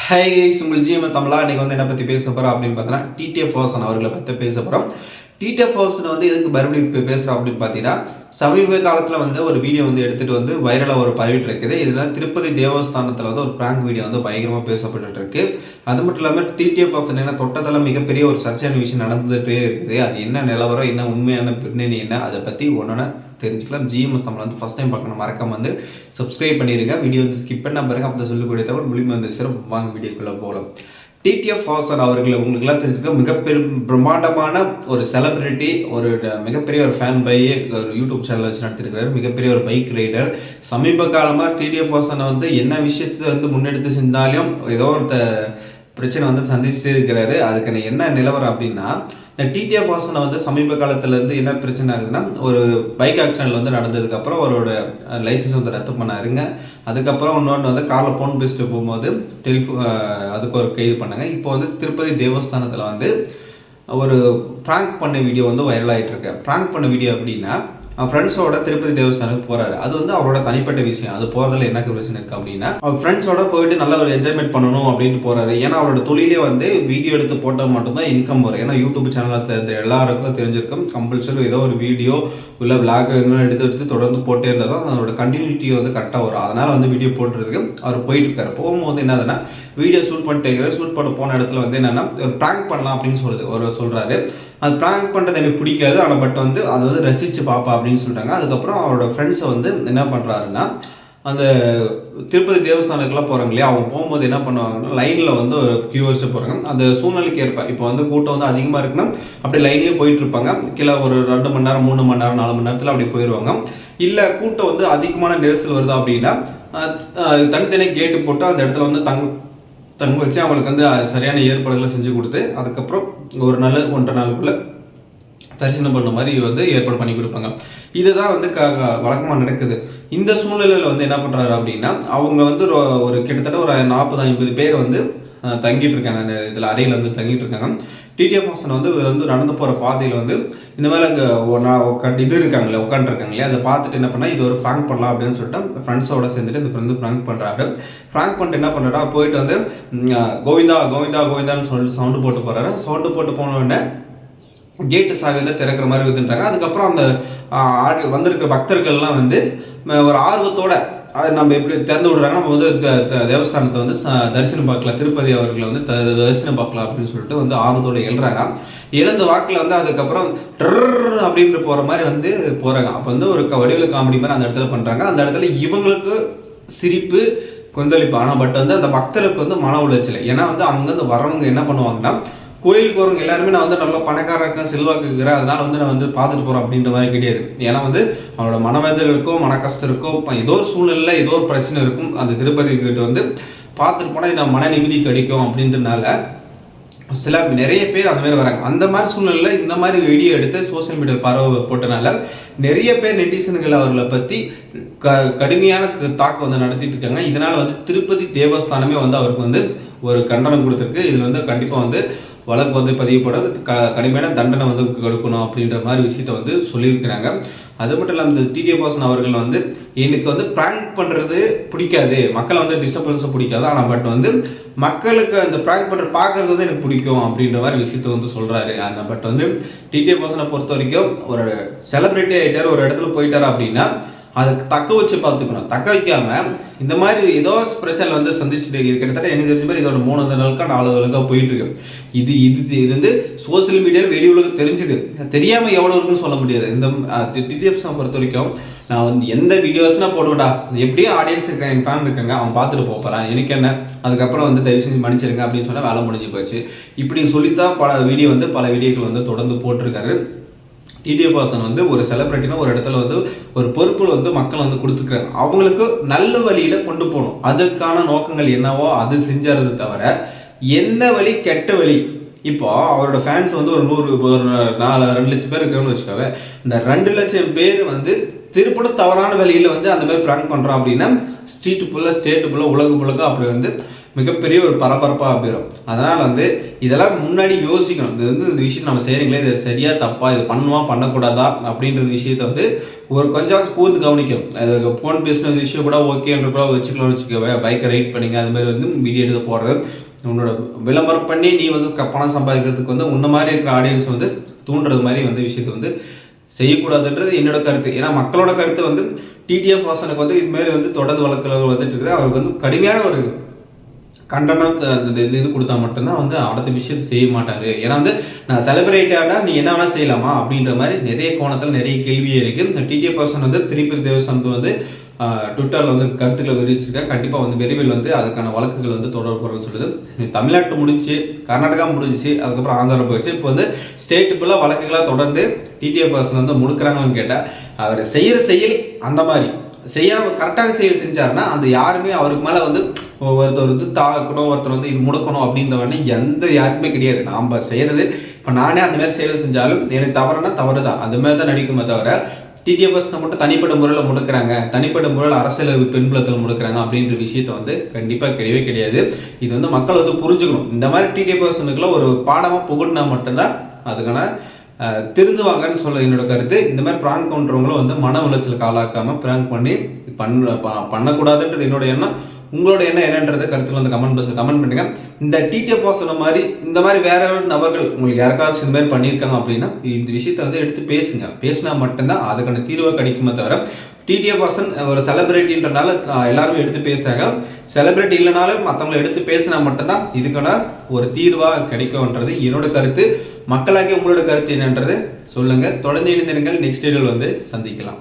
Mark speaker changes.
Speaker 1: Hi guys, உங்கள் GM தமிழா. இன்றைக்கி வந்து என்ன பற்றி பேச போகிறோம் அப்படின்னு பார்த்தீங்கன்னா டிடிஎஃப் வாசன் அவர்களை பற்றி பேச போகிறோம். டிடிஎஃப் வாசன் வந்து எதுக்கு மறுபடியும் இப்போ பேசுகிறோம் அப்படின்னு பார்த்தீங்கன்னா, சமீப காலத்தில் வந்து ஒரு வீடியோ வந்து எடுத்துகிட்டு வந்து வைரலாக ஒரு பரவிட்டு இருக்குது. இதில் திருப்பதி தேவஸ்தானத்தில் வந்து ஒரு பிராங்க் வீடியோ வந்து பயங்கரமாக பேசப்பட்டு இருக்கு. அது மட்டும் இல்லாமல் டிடிஎஃப் வாசன் என்ன தொட்டதெல்லாம் மிகப்பெரிய ஒரு சர்ச்சையான விஷயம் நடந்துகிட்டே இருக்குது. அது என்ன நிலவரம், என்ன உண்மையான பின்னணி என்ன, அதை பற்றி ஒன்றா தெரிஞ்சுக்கலாம். ஜிஎம்எஸ் தமிழ் வந்து ஃபஸ்ட் டைம் பார்க்கணும், மறக்காம வந்து சப்ஸ்கிரைப் பண்ணிடுங்க. வீடியோ வந்து ஸ்கிப் பண்ண பாருங்க, அப்போ சொல்லக்கூடிய தவிர முழுமை வந்து சிறப்பு. வாங்க வீடியோக்குள்ளே போகலாம். டிடிஎஃப் வாசன் அவர்கள் உங்களுக்குலாம் தெரிஞ்சுக்க மிகப்பெரிய பிரம்மாண்டமான ஒரு செலிபிரிட்டி, ஒரு மிகப்பெரிய ஒரு ஃபேன் பை ஒரு யூடியூப் சேனல் வச்சு நடத்திருக்கிறார். மிகப்பெரிய ஒரு பைக் ரைடர். சமீப காலமாக டிடிஎஃப் வாசனை வந்து என்ன விஷயத்தை வந்து முன்னெடுத்து செஞ்சாலும் ஏதோ ஒரு பிரச்சனை வந்து சந்திச்சு இருக்கிறாரு. அதுக்கான என்ன நிலவரம் அப்படின்னா, இந்த டிடிஎஃப் வாசனை வந்து சமீப காலத்துலேருந்து என்ன பிரச்சனை ஆகுதுன்னா, ஒரு பைக் ஆக்சிடென்ட் வந்து நடந்ததுக்கப்புறம் அவரோட லைசன்ஸ் வந்து ரத்து பண்ணாருங்க. அதுக்கப்புறம் இன்னொன்று வந்து காரில் ஃபோன் பேசிட்டு போகும்போது அதுக்கு ஒரு கைது பண்ணாங்க. இப்போ வந்து திருப்பதி தேவஸ்தானத்தில் வந்து ஒரு ப்ராங்க் பண்ண வீடியோ வந்து வைரல் ஆகிட்டு இருக்கு. ப்ராங்க் பண்ண வீடியோ அப்படின்னா, ஃப்ரெண்ட்ஸோட திருப்பதி தேவஸ்தானுக்கு போகிறாரு. அது வந்து அவரோட தனிப்பட்ட விஷயம். அது போகிறதுல என்ன பிரச்சனை இருக்குது அப்படின்னா, அவர் ஃப்ரெண்ட்ஸோட போயிட்டு நல்ல ஒரு என்ஜாய்மெண்ட் பண்ணணும் அப்படின்னு போகிறாரு. ஏன்னா அவரோட தொழிலே வந்து வீடியோ எடுத்து போட்டால் மட்டும்தான் இன்கம் வரும். ஏன்னா யூடியூப் சேனலில் தெரிஞ்ச எல்லாருக்கும் தெரிஞ்சிருக்கும், கம்பல்சரி ஏதோ ஒரு வீடியோ இல்லை விளாக் எடுத்து தொடர்ந்து போட்டே இருந்தால் தான் அதோட கண்டினியூட்டி வந்து கரெக்டாக வரும். அதனால் வந்து வீடியோ போட்டுறதுக்கு அவர் போயிட்டு இருக்காரு. போகும்போது என்னதுன்னா, வீடியோ ஷூட் பண்ணிட்டு ஷூட் பண்ண போன இடத்துல வந்து என்னென்னா ஒரு ப்ராங்க் பண்ணலாம் அப்படின்னு சொல்கிறாரு. அது ப்ராங்க் பண்ணுறது எனக்கு பிடிக்காது, ஆனால் பட் வந்து அதை வந்து ரசித்து பார்ப்பா அப்படின்னு சொல்கிறாங்க. அதுக்கப்புறம் அவரோட ஃப்ரெண்ட்ஸை வந்து என்ன பண்ணுறாருன்னா, அந்த திருப்பதி தேவஸ்தானத்துக்குலாம் போகிறாங்க இல்லையா, அவங்க போகும்போது என்ன பண்ணுவாங்கன்னா, லைனில் வந்து ஒரு கியூவர்ஸை போகிறாங்க. அந்த சூழ்நிலைக்கு ஏற்ப இப்போ வந்து கூட்டம் வந்து அதிகமாக இருக்குன்னா அப்படி லைன்லேயே போயிட்டு இருப்பாங்க. கீழே ஒரு 2 மணி நேரம் 3 மணி நேரம் 4 மணி நேரத்தில் அப்படி போயிடுவாங்க. இல்லை கூட்டம் வந்து அதிகமான நெரிசல் வருது அப்படின்னா தனித்தனி கேட்டு போட்டு அந்த இடத்துல வந்து தங்க வச்சு அவங்களுக்கு வந்து சரியான ஏற்பாடுகளை செஞ்சு கொடுத்து அதுக்கப்புறம் ஒரு நாள் 1.5 நாளுக்குள்ளே தரிசனம் பண்ண மாதிரி வந்து ஏற்பாடு பண்ணி கொடுப்பாங்க. இதுதான் வந்து வழக்கமாக நடக்குது. இந்த சூழ்நிலையில் வந்து என்ன பண்ணுறாரு அப்படின்னா, அவங்க வந்து ஒரு கிட்டத்தட்ட ஒரு 40-50 பேர் வந்து தங்கிட்டு இருக்காங்க. அந்த இதில் அறையில் வந்து தங்கிட்டு இருக்காங்க. டிடிஎஃப் வாசன் வந்து இதில் வந்து நடந்து போகிற பாதையில் வந்து இந்த மாதிரி இது இருக்காங்களே உட்காந்துருக்காங்களே, அதை பார்த்துட்டு என்ன பண்ணால் இது ஒரு ஃப்ராங்க் பண்ணலாம் அப்படின்னு சொல்லிட்டு ஃப்ரெண்ட்ஸோட சேர்ந்துட்டு இந்த ஃப்ரெண்டு ஃப்ராங்க் பண்ணுறாரு. ஃப்ராங்க் பண்ணிட்டு என்ன பண்ணுறாரா, போயிட்டு வந்து கோவிந்தா கோவிந்தா கோவிந்தான்னு சொல்லிட்டு சவுண்டு போட்டு போகிறாரு. சவுண்டு போட்டு போன உடனே கேட்டு சாவியை திறக்கிற மாதிரி வந்துட்டாங்க. அதுக்கப்புறம் அந்த வந்திருக்கிற பக்தர்கள்லாம் வந்து ஒரு ஆர்வத்தோட அது நம்ம எப்படி திறந்து விடுறாங்க, நம்ம வந்து தேவஸ்தானத்தை வந்து தரிசனம் பார்க்கலாம், திருப்பதி அவர்களை வந்து தரிசனம் பார்க்கலாம் அப்படின்னு சொல்லிட்டு வந்து ஆர்வத்தோடு எழுறாங்க. எழுந்த வாக்கில் வந்து அதுக்கப்புறம் அப்படின்ற போகிற மாதிரி வந்து போகிறாங்க. அப்போ வந்து ஒரு வடிவில் காமெடி மாதிரி அந்த இடத்துல பண்ணுறாங்க. அந்த இடத்துல இவங்களுக்கு சிரிப்பு கொந்தளிப்பு, ஆனால் பட் வந்து அந்த பக்தருக்கு வந்து மன உளைச்சல். ஏன்னா வந்து அங்கேருந்து வரவங்க என்ன பண்ணுவாங்கன்னா, கோயிலுக்கு வரவங்க எல்லாருமே நான் வந்து நல்லா பணக்காரன் இருக்கேன், செல்வாக்கு இருக்கிறேன், அதனால வந்து நான் வந்து பார்த்துட்டு போகிறேன் அப்படின்ற மாதிரி கிடையாது. ஏன்னா வந்து அவனோட மனவேதனை இருக்கும், மன கஷ்டம் இருக்கும், ஏதோ ஒரு சூழ்நிலையில் ஏதோ ஒரு பிரச்சனை இருக்கும். அந்த திருப்பதி கிட்ட வந்து பார்த்துட்டு போனால் நான் மன நிம்மதி கிடைக்கும் அப்படின்றனால நிறைய பேர் அந்த மாதிரி வராங்க. அந்த மாதிரி சூழ்நிலையில் இந்த மாதிரி வீடியோ எடுத்து சோசியல் மீடியா பரவ போட்டனால நிறைய பேர் நெட்டிசன்கள் அவர்களை பற்றி கடுமையான தாக்கம் வந்து நடத்திட்டு இருக்காங்க. இதனால் வந்து திருப்பதி தேவஸ்தானமே வந்து அவருக்கு வந்து ஒரு கண்டனம் கொடுத்துருக்கு. இதில் வந்து கண்டிப்பாக வந்து வழக்கு வந்து பதிவு போட கடுமையான தண்டனை வந்து கொடுக்கணும் அப்படின்ற மாதிரி விஷயத்த வந்து சொல்லியிருக்கிறாங்க. அது மட்டும் இல்லாமல் இந்த டிடிஎஃப் வாசன் அவர்கள் வந்து எனக்கு வந்து ப்ராங்க் பண்ணுறது பிடிக்காது, மக்களை வந்து டிஸ்டர்பன்ஸும் பிடிக்காது, ஆனால் பட் வந்து மக்களுக்கு அந்த ப்ராங்க் பண்ணுற பார்க்கறது வந்து எனக்கு பிடிக்கும் அப்படின்ற மாதிரி விஷயத்த வந்து சொல்கிறாரு. ஆனால் பட் வந்து டிடிஎஃப் வாசனை பொறுத்த வரைக்கும் ஒரு செலிப்ரிட்டி ஆகிட்டார், ஒரு இடத்துல போயிட்டார் அப்படின்னா அதுக்கு தக்க வச்சு பார்த்துக்கணும். தக்க வைக்காம இந்த மாதிரி ஏதோ பிரச்சனை வந்து சந்திச்சுட்டு கிட்டத்தட்ட எனக்கு தெரிஞ்ச மாதிரி இதோட 3 நாளுக்கா 4 நாளுக்கா போயிட்டு இருக்கு. இது வந்து சோசியல் மீடியாவில் வெளி உலகம் தெரிஞ்சுது, தெரியாமல் எவ்வளோ இருக்குன்னு சொல்ல முடியாது. இந்த டிடிஎஃப்ஸை பொறுத்த வரைக்கும் நான் வந்து எந்த வீடியோஸ்னால் போடுவேடா, எப்படியும் ஆடியன்ஸ் இருக்காங்க, என் ஃபேன் இருக்காங்க, அவன் பார்த்துட்டு போகிறான், எனக்கு என்ன, அதுக்கப்புறம் வந்து தயவு செஞ்சு மன்னிச்சிருங்க அப்படின்னு சொன்னால் வேலை முடிஞ்சு போச்சு. இப்படி சொல்லித்தான் பல வீடியோக்கள் வந்து தொடர்ந்து போட்டிருக்காரு. டிடிஎஃப் வாசன் வந்து ஒரு செலிபிரிட்டினா ஒரு இடத்துல வந்து ஒரு பொறுப்பு வந்து மக்கள் வந்து கொடுத்துருக்காங்க. அவங்களுக்கு நல்ல வழியில் கொண்டு போகணும், அதுக்கான நோக்கங்கள் என்னவோ அது செஞ்சாரது தவிர எந்த வழி கெட்ட வழி. இப்போ அவரோட ஃபேன்ஸ் வந்து ஒரு 2 லட்சம் பேர் இருக்காங்கன்னு வச்சுக்கோங்க. இந்த 2 லட்சம் பேர் வந்து திருப்படும் தவறான வழியில் வந்து அந்த மாதிரி ப்ராங்க் பண்ணுறோம் அப்படின்னா ஸ்டேட்டு ஃபுல்லாக உலக அப்படி வந்து மிகப்பெரிய ஒரு பரபரப்பாக போயிடும். அதனால் வந்து இதெல்லாம் முன்னாடி யோசிக்கணும். இது வந்து இந்த விஷயம் நம்ம செய்கிறீங்களே, இது சரியா தப்பா, இது பண்ணுமா பண்ணக்கூடாதா அப்படின்ற விஷயத்தை வந்து ஒரு கொஞ்சம் கூர்ந்து கவனிக்கணும். அது ஃபோன் பேசின விஷயம் கூட ஓகேன்ற கூட வச்சுக்கலாம்னு வச்சுக்கோவே. பைக்கை ரைட் பண்ணிங்க அது மாதிரி வந்து வீடியோ எடுத்து போடுறது, உன்னோட விளம்பரம் பண்ணி நீ வந்து பணம் சம்பாதிக்கிறதுக்கு வந்து உன்ன மாதிரி இருக்கிற ஆடியன்ஸ் வந்து தூண்டுறது மாதிரி வந்து விஷயத்தை வந்து செய்யக்கூடாதுன்றது என்னோட கருத்து. ஏன்னா மக்களோட கருத்து வந்து டிடிஎஃப் வாசனுக்கு வந்து இதுமாரி வந்து தொடர்ந்து வழக்கில் வந்துட்டு இருக்குது. அவருக்கு வந்து கடுமையான ஒரு கண்டனம் இது கொடுத்தா மட்டும்தான் வந்து அடுத்த விஷயத்தை செய்ய மாட்டாரு. ஏன்னா வந்து நான் செலிபிரேட்டாக நீ என்ன வேணால் செய்யலாமா அப்படின்ற மாதிரி நிறைய கோணத்தில் நிறைய கேள்வியே இருக்குது. இந்த டிடிஎஃப் வாசன் வந்து திருப்பதி தேவஸ்தானத்து வந்து ட்விட்டரில் வந்து கருத்துக்களை விரிச்சிருக்கேன். கண்டிப்பாக வந்து விரைவில் வந்து அதுக்கான வழக்குகள் வந்து தொடர்புன்னு சொல்லுது. தமிழ்நாட்டு முடிஞ்சு, கர்நாடகா முடிஞ்சிச்சு, அதுக்கப்புறம் ஆந்திரா போயிடுச்சு. இப்போ வந்து ஸ்டேட்டு ஃபுல்லாக வழக்குகளாக தொடர்ந்து டிடிஎஃப் வாசன் வந்து முடுக்கிறாங்கன்னு கேட்டால், அவர் செய்கிற செயல் அந்த மாதிரி செய்யாமல் கரெக்டான செயல் செஞ்சாருன்னா அந்த யாருமே அவருக்கு மேலே வந்து ஒருத்தர் வந்து தாக்கணும், ஒருத்தர் வந்து இது முடக்கணும் அப்படின்றவனே எந்த யாருக்குமே கிடையாது. நாம் செய்கிறது இப்போ நானே அந்த மாதிரி செயல் செஞ்சாலும் எனக்கு தவறுனா தவறு தான், அந்த மாதிரி தான் நடிக்குமே தவிர டிடிஎஃப்எஸ் மட்டும் தனிப்பட்ட முறையில் முடக்கிறாங்க, தனிப்பட்ட முறையில் அரசியல் பின்புலத்தில் முடக்கிறாங்க அப்படின்ற விஷயத்த வந்து கண்டிப்பாக கிடையவே கிடையாது. இது வந்து மக்கள் வந்து புரிஞ்சுக்கணும். இந்த மாதிரி டிடிஎஃப்எஸ்னுக்குலாம் ஒரு பாடமாக புகட்டினா மட்டும்தான் அதுக்கான திருந்துவாங்கன்னு சொல்ல என்னோட கருத்து. இந்த மாதிரி ப்ராங்க் பண்ணுறவங்களும் வந்து மன உளைச்சலுக்கு ஆளாக்காமல் ப்ராங்க் பண்ணி பண்ணக்கூடாதுன்றது என்னோட எண்ணம். உங்களோட எண்ணம் என்னன்றது கருத்தில் வந்து கமெண்ட் பாக்ஸில் கமெண்ட் பண்ணுங்க. இந்த டிடிஎஃப் சொன்ன மாதிரி இந்த மாதிரி வேற ஒரு நபர்கள் உங்களுக்கு யாருக்காச்சும் இந்த மாதிரி பண்ணியிருக்காங்க அப்படின்னா இந்த விஷயத்தை வந்து எடுத்து பேசுங்க. பேசினா மட்டும்தான் அதுக்கான தீர்வாக கிடைக்குமே தவிர, டிடிஎஃப் வாசன் ஒரு செலிபிரிட்டின்றனால எல்லாருமே எடுத்து பேசுகிறாங்க. செலிபிரிட்டி இல்லைனாலும் மற்றவங்களை எடுத்து பேசினா மட்டும்தான் இதுக்கான ஒரு தீர்வாக கிடைக்கும்ன்றது என்னோட கருத்து. மக்களாகிய உங்களோட கருத்து என்னன்றது சொல்லுங்கள். தொடர்ந்து இணைந்திருங்கள். நெக்ஸ்ட் வீடியோவில் வந்து சந்திக்கலாம்.